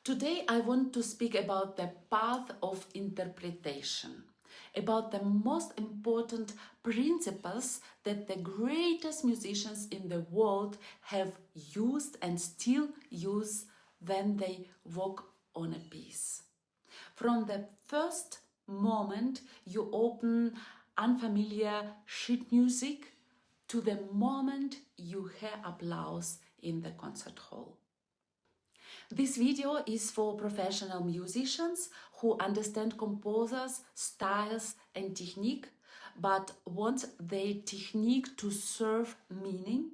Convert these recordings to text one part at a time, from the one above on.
Today I want to speak about the path of interpretation, about the most important principles that the greatest musicians in the world have used and still use when they work on a piece. From the first moment you open unfamiliar sheet music to the moment you hear applause in the concert hall. This video is for professional musicians who understand composers' styles and technique, but want their technique to serve meaning,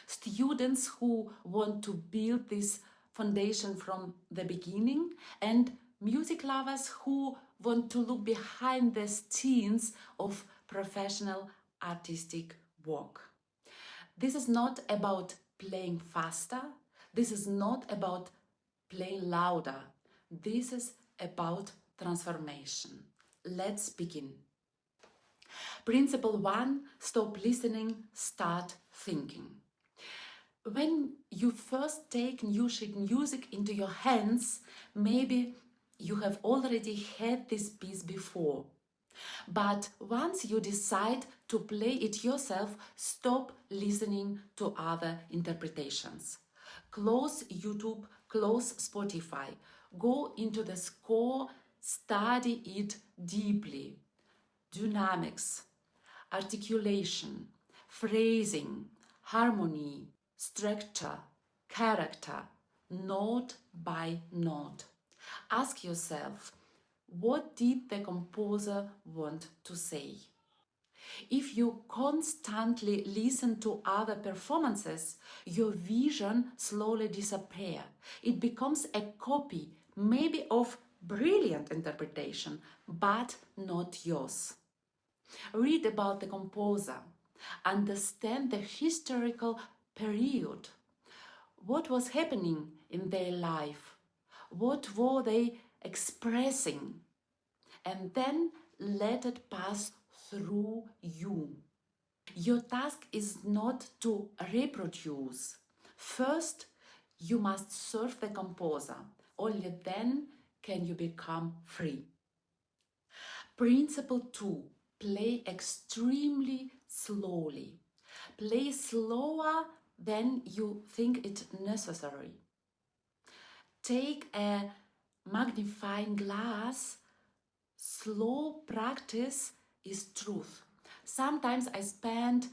students who want to build this foundation from the beginning, and music lovers who want to look behind the scenes of professional artistic work. This is not about playing faster, this is not about playing louder. This is about transformation. Let's begin. Principle 1, stop listening, start thinking. When you first take new sheet music into your hands, maybe you have already heard this piece before. But once you decide to play it yourself, stop listening to other interpretations. Close YouTube, close Spotify, go into the score, study it deeply. Dynamics, articulation, phrasing, harmony, structure, character, note by note. Ask yourself, what did the composer want to say? If you constantly listen to other performances, your vision slowly disappears. It becomes a copy, maybe of brilliant interpretation, but not yours. Read about the composer. Understand the historical period. What was happening in their life? What were they expressing? And then let it pass through you. Your task is not to reproduce. First, you must serve the composer. Only then can you become free. Principle 2. Play extremely slowly. Play slower than you think it necessary. Take a magnifying glass. Slow practice is truth. Sometimes I spend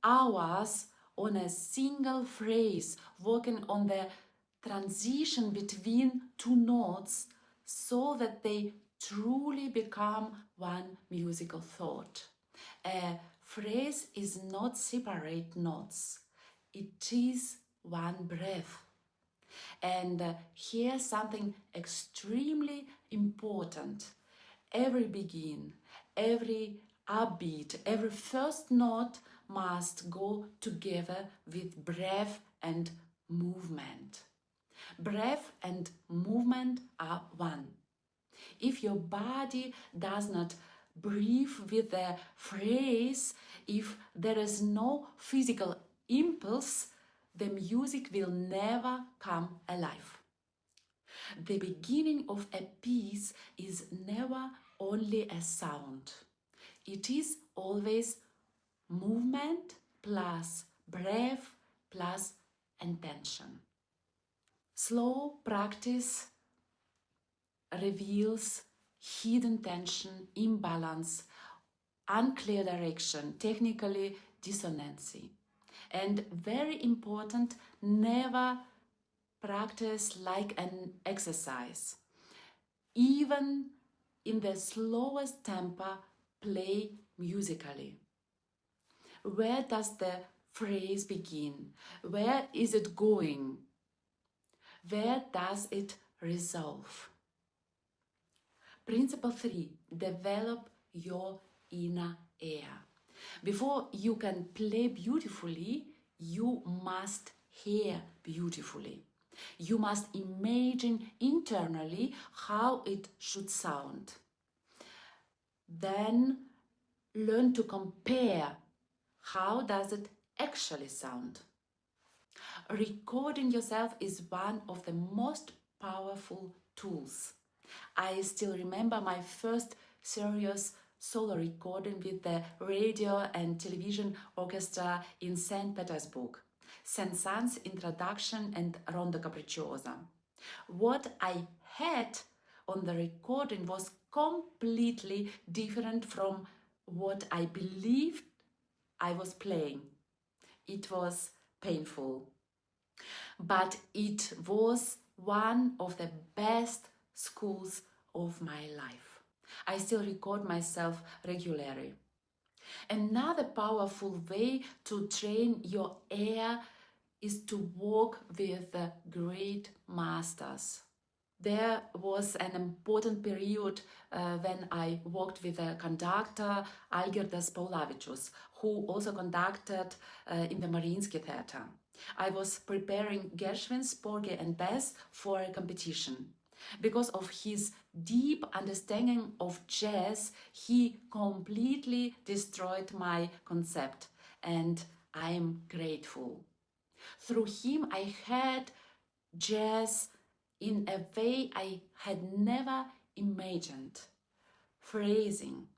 hours on a single phrase, working on the transition between two notes so that they truly become one musical thought. A phrase is not separate notes, it is one breath. And here's something extremely important. Every begin, every upbeat, every first note must go together with breath and movement. Breath and movement are one. If your body does not breathe with the phrase, if there is no physical impulse, the music will never come alive. The beginning of a piece is never only a sound. It is always movement plus breath plus intention. Slow practice reveals hidden tension, imbalance, unclear direction, technically dissonancy. And very important, never practice like an exercise. Even in the slowest tempo, play musically. Where does the phrase begin? Where is it going? Where does it resolve? Principle 3. Develop your inner ear. Before you can play beautifully, you must hear beautifully. You must imagine internally how it should sound. Then learn to compare. How does it actually sound? Recording yourself is one of the most powerful tools. I still remember my first serious solo recording with the radio and television orchestra in St. Petersburg, Saint-Saëns Introduction and Rondo Capricciosa. What I had on the recording was completely different from what I believed I was playing. It was painful, but it was one of the best schools of my life. I still record myself regularly. Another powerful way to train your ear is to work with the great masters. There was an important period when I worked with a conductor, Algirdas Paulavičius, who also conducted in the Mariinsky Theatre. I was preparing Gershwin's Porgy and Bess for a competition. Because of his deep understanding of jazz, he completely destroyed my concept, and I am grateful. Through him, I had jazz in a way I had never imagined. Phrasing,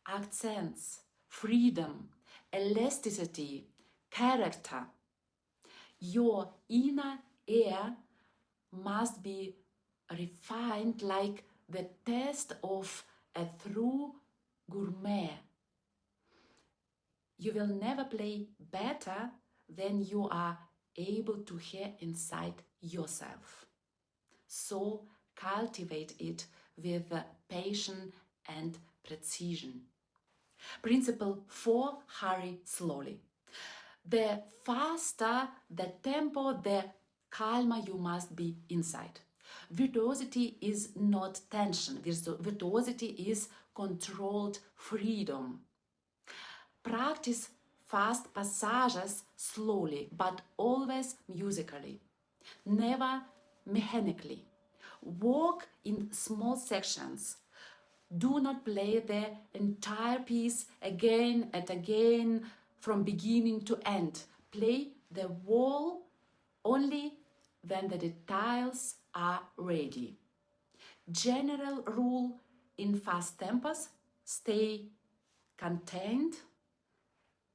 accents, freedom, elasticity, character. Your inner ear must be refined like the taste of a true gourmet. You will never play better than you are able to hear inside yourself. So cultivate it with patience and precision. Principle 4, hurry slowly. The faster the tempo, the calmer you must be inside. Virtuosity is not tension. Virtuosity is controlled freedom. Practice fast passages slowly, but always musically. Never mechanically. Work in small sections. Do not play the entire piece again and again from beginning to end. Play the whole only when the details are ready. General rule in fast tempos: stay contained.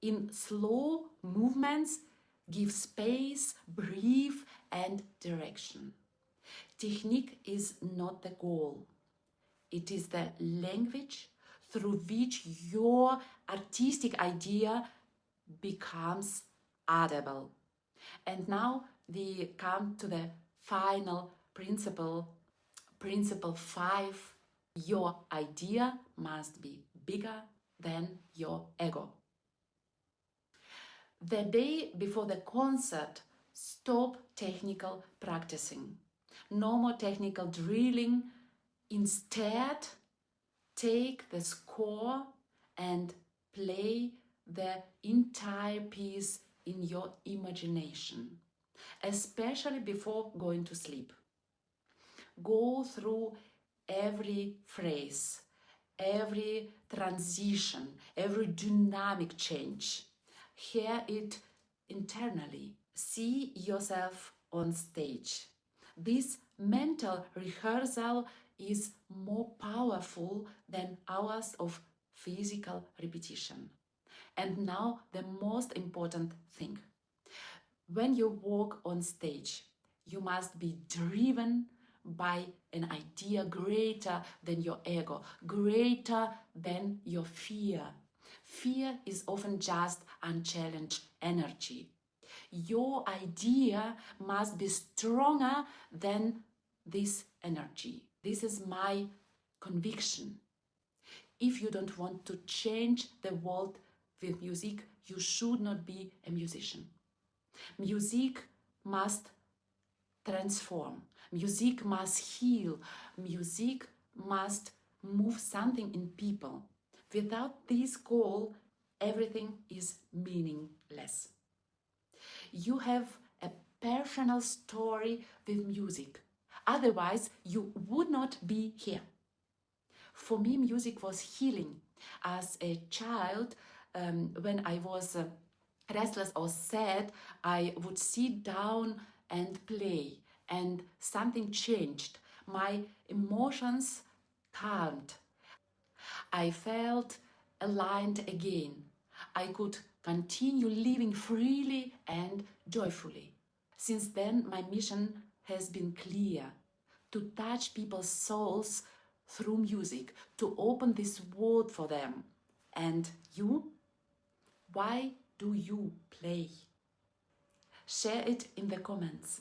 In slow movements, give space, breathe, and direction. Technique is not the goal. It is the language through which your artistic idea becomes audible. And now we come to the final principle, principle 5. Your idea must be bigger than your ego. The day before the concert, stop technical practicing. No more technical drilling. Instead, take the score and play the entire piece in your imagination, especially before going to sleep. Go through every phrase, every transition, every dynamic change. Hear it internally. See yourself on stage. This mental rehearsal is more powerful than hours of physical repetition. And now the most important thing. When you walk on stage, you must be driven by an idea greater than your ego, greater than your fear. Fear is often just unchallenged energy. Your idea must be stronger than this energy. This is my conviction. If you don't want to change the world with music, you should not be a musician. Music must transform. Music must heal. Music must move something in people. Without this goal, everything is meaningless. You have a personal story with music. Otherwise, you would not be here. For me, music was healing. As a child, when I was restless or sad, I would sit down and play. and something changed. My emotions calmed. I felt aligned again. I could continue living freely and joyfully. Since then, my mission has been clear: to touch people's souls through music, to open this world for them. And you? Why do you play? Share it in the comments.